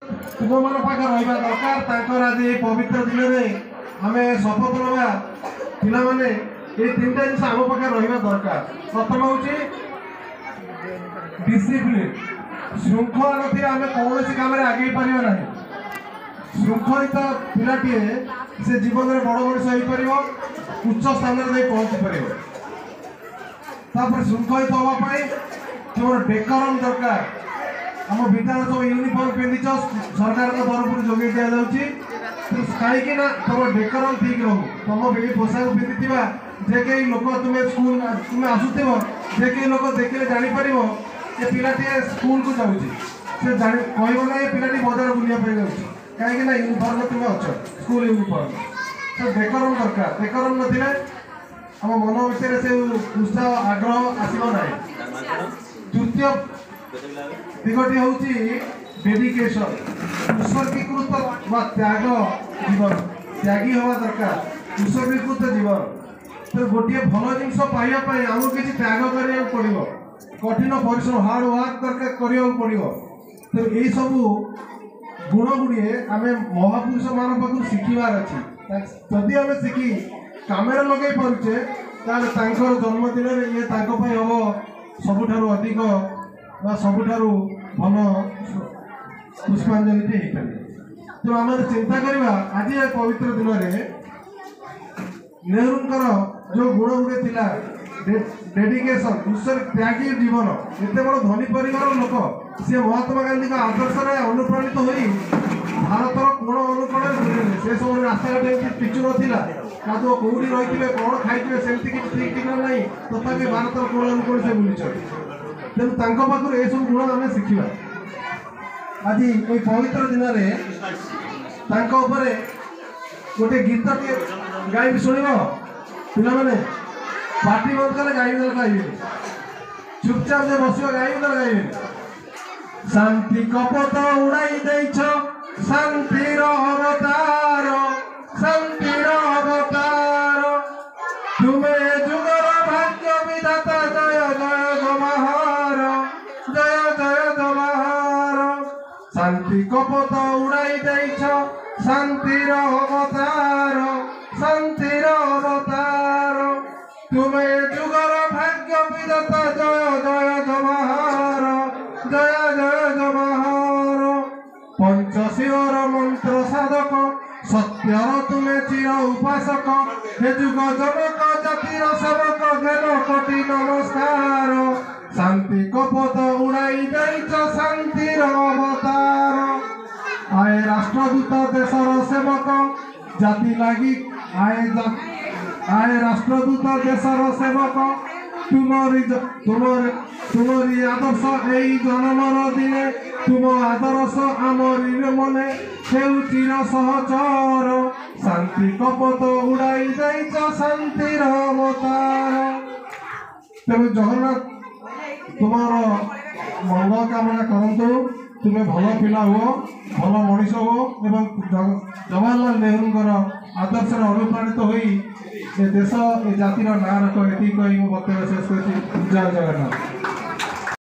तुम मान पाखे रहा दरकार आज ये पवित्र दिन में आम शपथ नवा पिला माने ये तीन टा जिन आम पाखे रहा दरकार। प्रथम हूँ डिसिप्लिन श्रृंखला नथी आम कौन कम आगे पार ना श्रृंखलित पिलाटे से जीवन में बड़ मनीष हो पार उच्च स्थान में पहुंची पार श्रृंखलित हाँपाई तुम डेकोरम दरकार आम विद्यालय सब यूनिफॉर्म पिंधिच सरकार तरफ जोगे दि जाऊँगी कहीं तुम डेकोरम ठीक रहू तुम पोशाक पिंधि जे कई लोक तुम्हें स्कूल तुम्हें आसुव जे कई लोक देखिले जापर ये पिलाटी स्कूल को जाऊँगी से कह ना ये पिलाटी बजार बुलाया जाऊँगी कहीं यूनिफॉर्म तुम्हें अच्छ स्कूल यूनिफॉर्म तो डेकोरम दरकार डेकोरम नथिले आम मन भितर से उत्साह आग्रह आसब ना। द्वितीय दिगटी हूँ डेडिकेशन उत्सर्गीकृत व त्याग जीवन त्यागी हवा दरकार उत्सर्गीकृत जीवन तो गोटे भल जिन पाइबापी आमको किसी त्याग करा पड़ो कठिन परिश्रम हार्ड वर्क दरकार करा पड़ो तो यही सब गुण गुड़िए आम महापुरुष मान पाख शिखबार अच्छी जदि आम शिखी कम लगे पारे तार जन्मदिन ये हम सबुठ अधिक सबुठारु भल पुष्पांजलि हो पारे। तो आम चिंता करवा आज ये पवित्र दिन में नेहरूंकर जो गुण गुड़े थिला डेडिकेशन उत्सर्ग त्यागी जीवन एत बड़ धनी परिवार लोक सी महात्मा गांधी का आदर्श अनुप्राणित हो भारतर कोण अनुकोण से सब रास्ताघाट पिचु नाला कादुआ कौड़ी रही कौन खाई सेमती किसी ठीक ठिकाना ना तथापि भारतर कोण अनुकोण से बुली तेणु पाखर यह सब गुण आम शिखा आज ये पवित्र दिन में गोटे गीत गाई शुण पे पार्टी बंद कले गाई गाइबे चुपचाप जो बस गाइबे गाइबे शांति कपट उड़ाई देछ शांतिर अवतार तुम्हें जुगर भाग्य विधाता जय जय गमाहार जय जय गमाहार शांति कपट उड़ाई देछ शांतिर अवतार तुम्हें जुगर भाग्य विधाता जय जय गमाहार जय जय गमाहार पंचशिवर मंत्र साधक सत्यर तुम्हें चिर उपासक हे जुग जनक जातिर सेवक घेन कोटि नमस्कार शांति कपट उड़ाई देछ शांतिर अवतार आए राष्ट्रदूत देशर सेवक जाति लगी आए राष्ट्रदूत देशर सेवक तुमरी आदर्श यही जन्मर दिने तुम आदर्श आमरी मने चिर सहचर शांति कपट उड़ाई देछ शांतिर अवतार। तेज जगन्नाथ तुम्हार मंगल कामना करतु तुम्हें भल पिला हो भल मनीष हो एवं जवाहरलाल नेहरूंकर आदर्श अनुप्राणित हो देश ए जातिर ना रख ये वक्तव्य शेष कर जय जगन्नाथ।